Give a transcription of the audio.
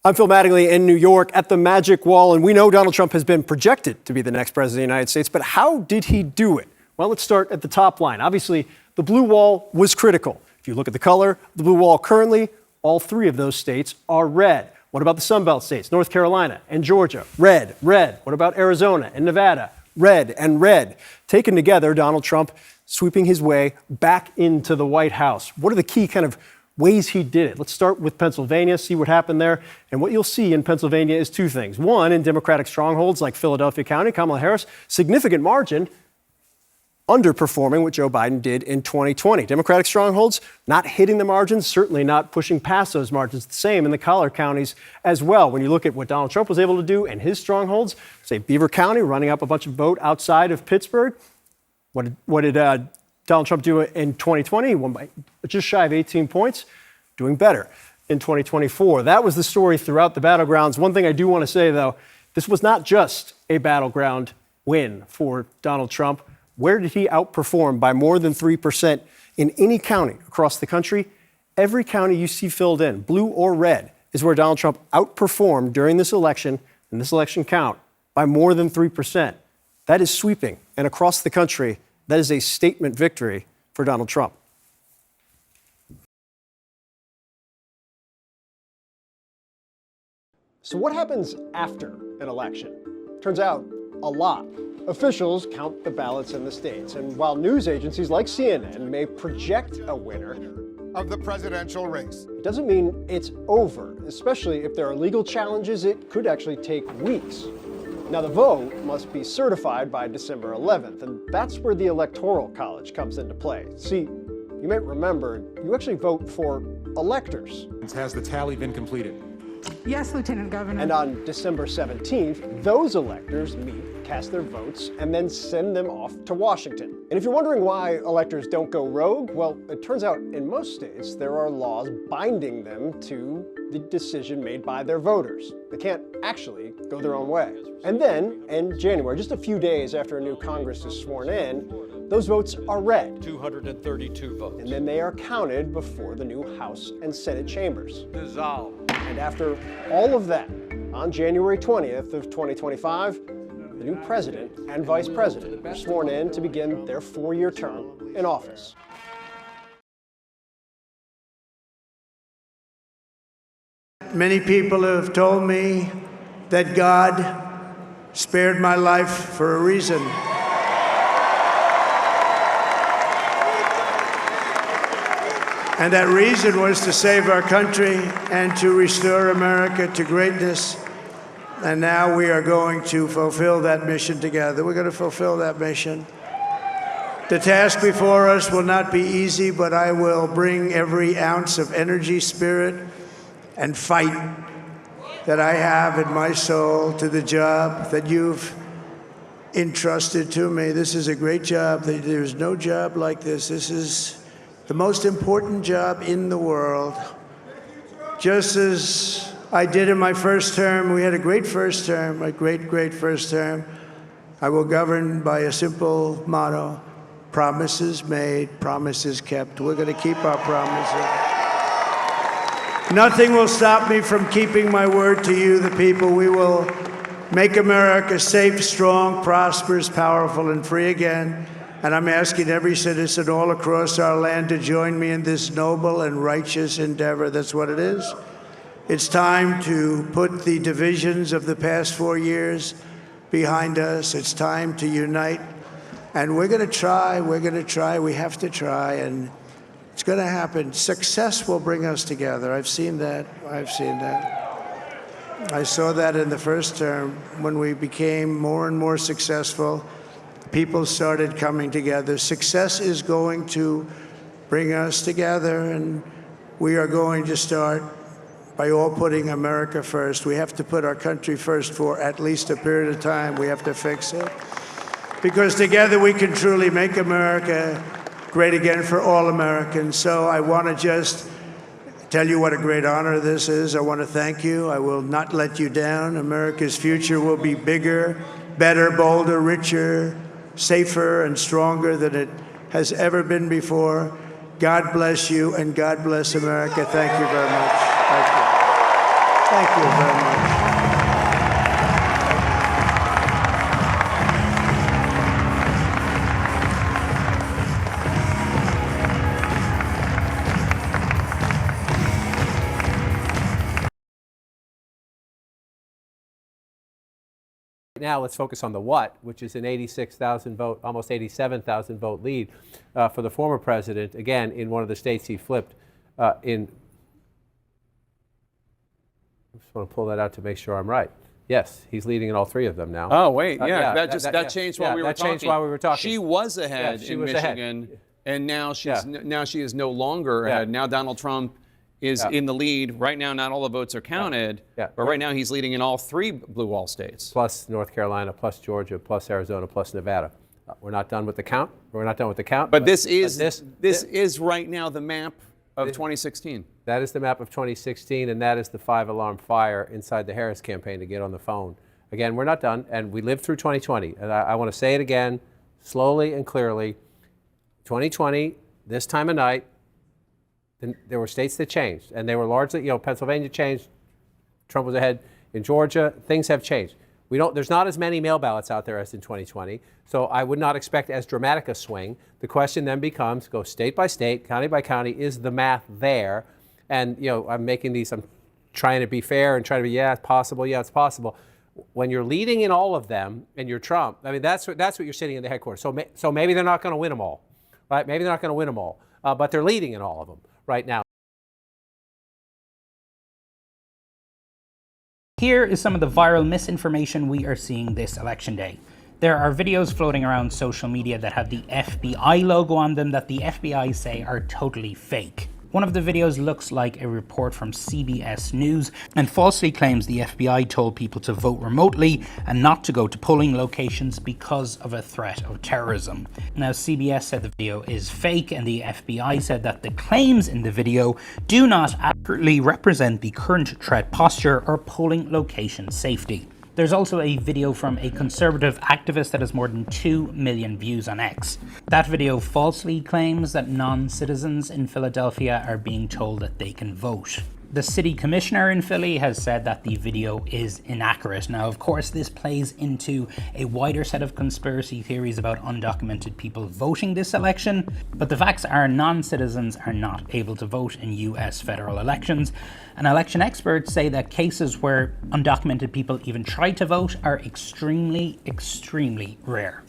I'm Phil Mattingly in New York at the Magic Wall, and we know Donald Trump has been projected to be the next president of the United States, but how did he do it? Well, let's start at the top line. Obviously, the blue wall was critical. If you look at the color, the blue wall currently, all three of those states are red. What about the Sun Belt states, North Carolina and Georgia? Red, red. What about Arizona and Nevada? Red and red. Taken together, Donald Trump sweeping his way back into the White House. What are the key kind of ways he did it? Let's start with Pennsylvania, see what happened there. And what you'll see in Pennsylvania is two things. One, in Democratic strongholds like Philadelphia County, Kamala Harris, significant margin, underperforming what Joe Biden did in 2020. Democratic strongholds not hitting the margins, certainly not pushing past those margins. The same in the collar counties as well. When you look at what Donald Trump was able to do in his strongholds, say Beaver County, running up a bunch of vote outside of Pittsburgh. What did Donald Trump do in 2020? He won by just shy of 18 points, doing better in 2024. That was the story throughout the battlegrounds. One thing I do want to say, though, this was not just a battleground win for Donald Trump. Where did he outperform by more than 3% in any county across the country? Every county you see filled in, blue or red, is where Donald Trump outperformed during this election, and this election count, by more than 3%. That is sweeping. And across the country, that is a statement victory for Donald Trump. So what happens after an election? Turns out, a lot. Officials count the ballots in the states, and while news agencies like CNN may project a winner of the presidential race, it doesn't mean it's over, especially if there are legal challenges. It could actually take weeks. Now, the vote must be certified by December 11th, and that's where the Electoral College comes into play. See, you may remember, you actually vote for electors. Has the tally been completed? Yes, Lieutenant Governor. And on December 17th, those electors meet, cast their votes, and then send them off to Washington. And if you're wondering why electors don't go rogue, well, it turns out in most states there are laws binding them to the decision made by their voters. They can't actually go their own way. And then, in January, just a few days after a new Congress is sworn in, those votes are read. 232 votes. And then they are counted before the new House and Senate chambers. Dissolved. And after all of that, on January 20th of 2025, the new president and vice president are sworn in to begin their 4-year term in office. Many people have told me that God spared my life for a reason. And that reason was to save our country and to restore America to greatness. And now we are going to fulfill that mission together. We're going to fulfill that mission. The task before us will not be easy, but I will bring every ounce of energy, spirit, and fight that I have in my soul to the job that you've entrusted to me. This is a great job. There's no job like this. This is the most important job in the world. Just as I did in my first term, we had a great first term, a great first term. I will govern by a simple motto: promises made, promises kept. We're going to keep our promises. Nothing will stop me from keeping my word to you, the people. We will make America safe, strong, prosperous, powerful, and free again. And I'm asking every citizen all across our land to join me in this noble and righteous endeavor. That's what it is. It's time to put the divisions of the past 4 years behind us. It's time to unite. And we're going to try. We have to try. And it's going to happen. Success will bring us together. I've seen that. I saw that in the first term when we became more and more successful. People started coming together. Success is going to bring us together, and we are going to start by all putting America first. We have to put our country first for at least a period of time. We have to fix it. Because together we can truly make America great again for all Americans. So I want to just tell you what a great honor this is. I want to thank you. I will not let you down. America's future will be bigger, better, bolder, richer, safer and stronger than it has ever been before. God bless you and God bless America. Thank you very much. Thank you. Thank you very much. Now let's focus on the what, which is an 86,000 vote, almost 87,000 vote lead for the former president, again, in one of the states he flipped in. I just want to pull that out to make sure I'm right. Yes, he's leading in all three of them now. Oh, wait, that changed while we were that talking. changed while we were talking. She was ahead in Michigan, and now now she is no longer ahead. Now Donald Trump is in the lead. Right now, not all the votes are counted, but right now he's leading in all three blue wall states. Plus North Carolina, plus Georgia, plus Arizona, plus Nevada. We're not done with the count. We're not done with the count. But this is right now the map of 2016. That is the map of 2016, and that is the 5-alarm fire inside the Harris campaign to get on the phone. Again, we're not done, and we lived through 2020. And I want to say it again, slowly and clearly. 2020, this time of night, there were states that changed, and they were largely, Pennsylvania changed, Trump was ahead in Georgia, things have changed. There's not as many mail ballots out there as in 2020, so I would not expect as dramatic a swing. The question then becomes, go state by state, county by county, is the math there? And, I'm trying to be fair and trying to be, it's possible, it's possible. When you're leading in all of them, and you're Trump, that's what you're sitting in the headquarters. So maybe they're not going to win them all, right? Maybe they're not going to win them all, but they're leading in all of them right now. Here is some of the viral misinformation we are seeing this election day. There are videos floating around social media that have the FBI logo on them that the FBI say are totally fake. One of the videos looks like a report from CBS News and falsely claims the FBI told people to vote remotely and not to go to polling locations because of a threat of terrorism. Now, CBS said the video is fake, and the FBI said that the claims in the video do not accurately represent the current threat posture or polling location safety. There's also a video from a conservative activist that has more than 2 million views on X. That video falsely claims that non-citizens in Philadelphia are being told that they can vote. The city commissioner in Philly has said that the video is inaccurate. Now, of course, this plays into a wider set of conspiracy theories about undocumented people voting this election, but the facts are non-citizens are not able to vote in US federal elections, and election experts say that cases where undocumented people even try to vote are extremely, extremely rare.